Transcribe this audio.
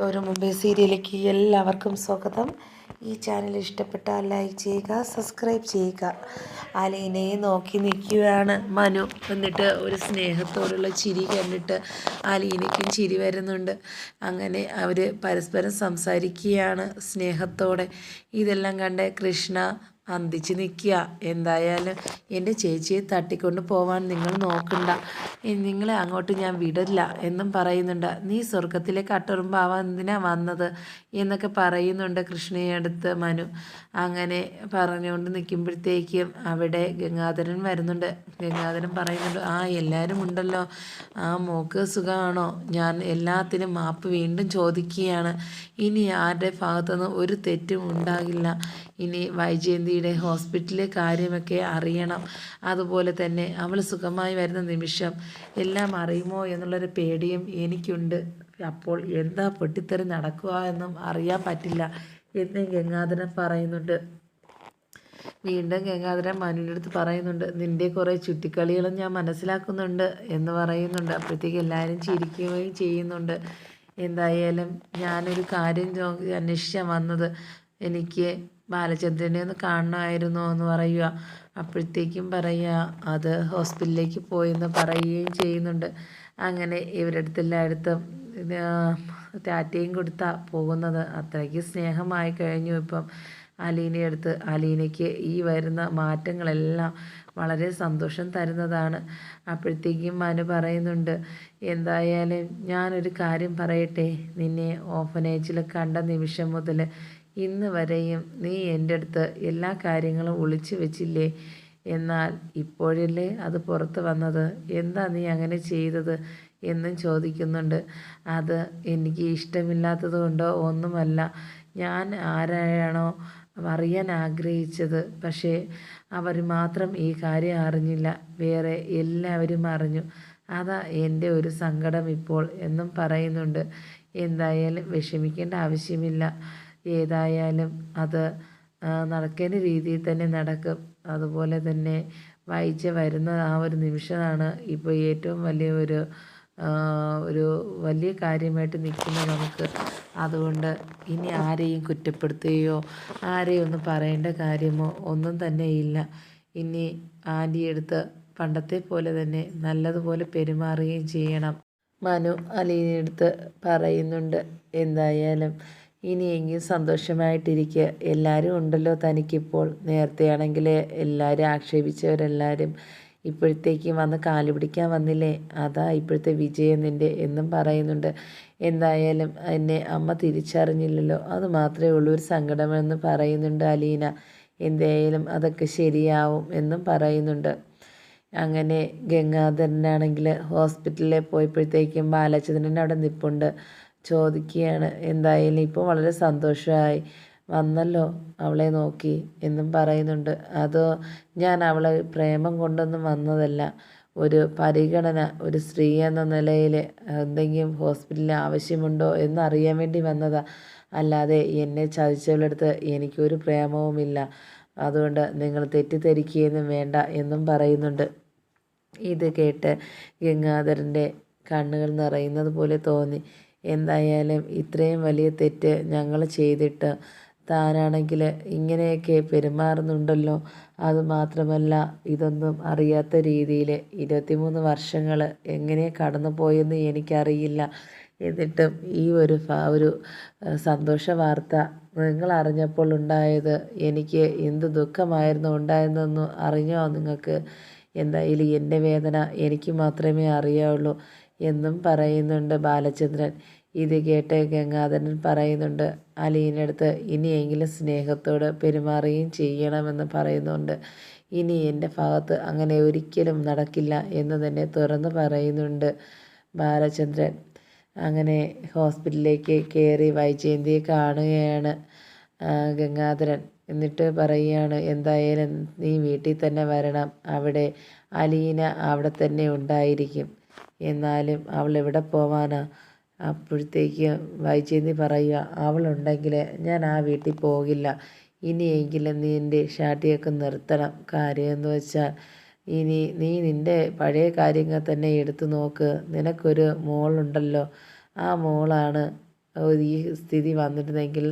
ഒരു മുംബൈ സീരിയലിലേക്ക് എല്ലാവർക്കും സ്വാഗതം. ഈ ചാനൽ ഇഷ്ടപ്പെട്ടാൽ ലൈക്ക് ചെയ്യുക, സബ്സ്ക്രൈബ് ചെയ്യുക. അലീനയെ നോക്കി നിൽക്കുകയാണ് മനു. എന്നിട്ട് ഒരു സ്നേഹത്തോടുള്ള ചിരി കണ്ടിട്ട് അലീനയ്ക്കും ചിരി വരുന്നുണ്ട്. അങ്ങനെ അവർ പരസ്പരം സംസാരിക്കുകയാണ് സ്നേഹത്തോടെ. ഇതെല്ലാം കണ്ട് കൃഷ്ണ അന്തിച്ച് നിൽക്കുക. എന്തായാലും എൻ്റെ ചേച്ചിയെ തട്ടിക്കൊണ്ട് പോവാൻ നിങ്ങൾ നോക്കണ്ട, നിങ്ങളെ അങ്ങോട്ട് ഞാൻ വിടില്ല എന്നും പറയുന്നുണ്ട്. നീ സ്വർഗത്തിലെ കട്ടുറുമ്പാവാൻ എന്തിനാ വന്നത് എന്നൊക്കെ പറയുന്നുണ്ട് കൃഷ്ണയെ അടുത്ത് മനു. അങ്ങനെ പറഞ്ഞുകൊണ്ട് നിൽക്കുമ്പോഴത്തേക്കും അവിടെ ഗംഗാധരൻ വരുന്നുണ്ട്. ഗംഗാധരൻ പറയുന്നുണ്ട്, എല്ലാവരും ഉണ്ടല്ലോ, മോക്ക് സുഖമാണോ? ഞാൻ എല്ലാത്തിനും മാപ്പ് വീണ്ടും ചോദിക്കുകയാണ്. ഇനി ആരുടെ ഭാഗത്തുനിന്ന് ഒരു തെറ്റും ഉണ്ടാകില്ല. ഇനി വൈജയന്തിയുടെ ഹോസ്പിറ്റലിലെ കാര്യമൊക്കെ അറിയണം. അതുപോലെ തന്നെ അവൾ സുഖമായി വരുന്ന നിമിഷം എല്ലാം അറിയുമോ എന്നുള്ളൊരു പേടിയും എനിക്കുണ്ട്. അപ്പോൾ എന്താ പൊട്ടിത്തെറി നടക്കുക എന്നും അറിയാൻ പറ്റില്ല എന്ന് ഗംഗാധരൻ പറയുന്നുണ്ട്. വീണ്ടും ഗംഗാധരൻ മനുവിൻ്റെ അടുത്ത് പറയുന്നുണ്ട്, നിൻ്റെ കുറേ ചുറ്റിക്കളികളും ഞാൻ മനസ്സിലാക്കുന്നുണ്ട് എന്ന് പറയുന്നുണ്ട്. അപ്പോഴത്തേക്ക് എല്ലാവരും ചിരിക്കുകയും ചെയ്യുന്നുണ്ട്. എന്തായാലും ഞാനൊരു കാര്യം അന്വേഷിച്ചാണ് വന്നത്. എനിക്ക് ബാലചന്ദ്രനെ ഒന്ന് കാണണമായിരുന്നു എന്ന് പറയുക. അപ്പോഴത്തേക്കും പറയുക, അത് ഹോസ്പിറ്റലിലേക്ക് പോയെന്ന് പറയുകയും ചെയ്യുന്നുണ്ട്. അങ്ങനെ ഇവരുടെ അടുത്തെല്ലായിടത്തും ടാറ്റയും കൊടുത്താൽ പോകുന്നത്. അത്രയ്ക്ക് സ്നേഹമായി കഴിഞ്ഞു ഇപ്പം അലീനയുടെ അടുത്ത്. അലീനയ്ക്ക് ഈ വരുന്ന മാറ്റങ്ങളെല്ലാം വളരെ സന്തോഷം തരുന്നതാണ്. അപ്പോഴത്തേക്കും മനു പറയുന്നുണ്ട്, എന്തായാലും ഞാനൊരു കാര്യം പറയട്ടെ, നിന്നെ ഓർഫനേജിൽ കണ്ട നിമിഷം മുതൽ ഇന്ന് വരെയും നീ എൻ്റെ അടുത്ത് എല്ലാ കാര്യങ്ങളും ഒളിച്ചു വെച്ചില്ലേ? എന്നാൽ ഇപ്പോഴല്ലേ അത് പുറത്ത് വന്നത്. എന്താ നീ അങ്ങനെ ചെയ്തത് എന്നും ചോദിക്കുന്നുണ്ട്. അത് എനിക്ക് ഇഷ്ടമില്ലാത്തത് കൊണ്ടോ ഒന്നുമല്ല. ഞാൻ ആരായാണോ അറിയാൻ ആഗ്രഹിച്ചത്, പക്ഷേ അവർ മാത്രം ഈ കാര്യം അറിഞ്ഞില്ല, വേറെ എല്ലാവരും അറിഞ്ഞു. അതാ എൻ്റെ ഒരു സങ്കടം ഇപ്പോൾ എന്നും പറയുന്നുണ്ട്. എന്തായാലും വിഷമിക്കേണ്ട ആവശ്യമില്ല. ഏതായാലും അത് നടക്കേണ്ട രീതിയിൽ തന്നെ നടക്കും. അതുപോലെ തന്നെ വൈജ വരുന്ന ആ ഒരു നിമിഷമാണ് ഇപ്പോൾ ഏറ്റവും വലിയ ഒരു വലിയ കാര്യമായിട്ട് നിൽക്കുന്നത് നമുക്ക്. അതുകൊണ്ട് ഇനി ആരെയും കുറ്റപ്പെടുത്തുകയോ ആരെയും ഒന്നും പറയേണ്ട കാര്യമോ ഒന്നും തന്നെ ഇല്ല. ഇനി ആൻറ്റിയെടുത്ത് പണ്ടത്തെ പോലെ തന്നെ നല്ലതുപോലെ പെരുമാറുകയും ചെയ്യണം മനു അലീനയെടുത്ത് പറയുന്നുണ്ട്. എന്തായാലും ഇനിയെങ്കിലും സന്തോഷമായിട്ടിരിക്കുക. എല്ലാവരും ഉണ്ടല്ലോ തനിക്കിപ്പോൾ. നേരത്തെയാണെങ്കിൽ എല്ലാവരും ആക്ഷേപിച്ചവരെല്ലാവരും ഇപ്പോഴത്തേക്കും വന്ന് കാല് പിടിക്കാൻ വന്നില്ലേ, അതാ ഇപ്പോഴത്തെ വിജയം നിൻ്റെ എന്നും പറയുന്നുണ്ട്. എന്തായാലും എന്നെ അമ്മ തിരിച്ചറിഞ്ഞില്ലല്ലോ, അത് മാത്രമേ ഉള്ളൂ ഒരു സങ്കടമെന്ന് പറയുന്നുണ്ട് അലീന. എന്തായാലും അതൊക്കെ ശരിയാവും എന്നും പറയുന്നുണ്ട്. അങ്ങനെ ഗംഗാധരനാണെങ്കിൽ ഹോസ്പിറ്റലിൽ പോയപ്പോഴത്തേക്കും ബാലചന്ദ്രൻ അവിടെ നിൽപ്പുണ്ട്. ചോദിക്കുകയാണ്, എന്തായാലും ഇപ്പോൾ വളരെ സന്തോഷമായി വന്നല്ലോ അവളെ നോക്കി എന്നും പറയുന്നുണ്ട്. അതോ ഞാൻ അവളെ പ്രേമം കൊണ്ടൊന്നും വന്നതല്ല, ഒരു പരിഗണന, ഒരു സ്ത്രീ എന്ന നിലയിൽ എന്തെങ്കിലും ഹോസ്പിറ്റലിൽ ആവശ്യമുണ്ടോ എന്നറിയാൻ വേണ്ടി വന്നതാ. അല്ലാതെ എന്നെ ചതിച്ചവളടുത്ത് എനിക്കൊരു പ്രേമവുമില്ല. അതുകൊണ്ട് നിങ്ങൾ തെറ്റിദ്ധരിക്കുകയൊന്നും വേണ്ട എന്നും പറയുന്നുണ്ട്. ഇത് കേട്ട് ഗംഗാധരൻ്റെ കണ്ണുകൾ നിറയുന്നത് പോലെ തോന്നി. എന്തായാലും ഇത്രയും വലിയ തെറ്റ് ഞങ്ങൾ ചെയ്തിട്ട് താനാണെങ്കിൽ ഇങ്ങനെയൊക്കെ പെരുമാറുന്നുണ്ടല്ലോ. അതുമാത്രമല്ല, ഇതൊന്നും അറിയാത്ത രീതിയിൽ 23 വർഷങ്ങൾ എങ്ങനെ കടന്നു പോയെന്ന് എനിക്കറിയില്ല. എന്നിട്ടും ഈ ഒരു സന്തോഷ വാർത്ത നിങ്ങൾ അറിഞ്ഞപ്പോൾ ഉണ്ടായത് എനിക്ക് എന്ത് ദുഃഖമായിരുന്നു ഉണ്ടായതെന്ന് അറിഞ്ഞോ നിങ്ങൾക്ക്? എന്തായാലും എൻ്റെ വേദന എനിക്ക് മാത്രമേ അറിയാവുള്ളൂ എന്നും പറയുന്നുണ്ട് ബാലചന്ദ്രൻ. ഇത് കേട്ട് ഗംഗാധരൻ പറയുന്നുണ്ട്, അലീനടുത്ത് ഇനിയെങ്കിലും സ്നേഹത്തോട് പെരുമാറുകയും ചെയ്യണമെന്ന് പറയുന്നുണ്ട്. ഇനി എൻ്റെ ഭാഗത്ത് അങ്ങനെ ഒരിക്കലും നടക്കില്ല എന്ന് തന്നെ തുറന്ന് പറയുന്നുണ്ട് ബാലചന്ദ്രൻ. അങ്ങനെ ഹോസ്പിറ്റലിലേക്ക് കയറി വൈജയന്തിയെ കാണുകയാണ് ഗംഗാധരൻ. എന്നിട്ട് പറയുകയാണ്, എന്തായാലും നീ വീട്ടിൽ തന്നെ വരണം, അവിടെ അലീന അവിടെ തന്നെ ഉണ്ടായിരിക്കും. എന്നാലും അവൾ എവിടെ പോവാനാ? അപ്പോഴത്തേക്ക് വൈജയന്തി പറയുക, അവളുണ്ടെങ്കിൽ ഞാൻ ആ വീട്ടിൽ പോകില്ല. ഇനിയെങ്കിലും നീ എൻ്റെ ഷാട്ടിയൊക്കെ നിർത്തണം. കാര്യമെന്ന് വെച്ചാൽ ഇനി നീ നിൻ്റെ പഴയ കാര്യങ്ങൾ തന്നെ എടുത്തു നോക്ക്. നിനക്കൊരു മോളുണ്ടല്ലോ, ആ മോളാണ് ഈ സ്ഥിതി വന്നിരുന്നെങ്കിൽ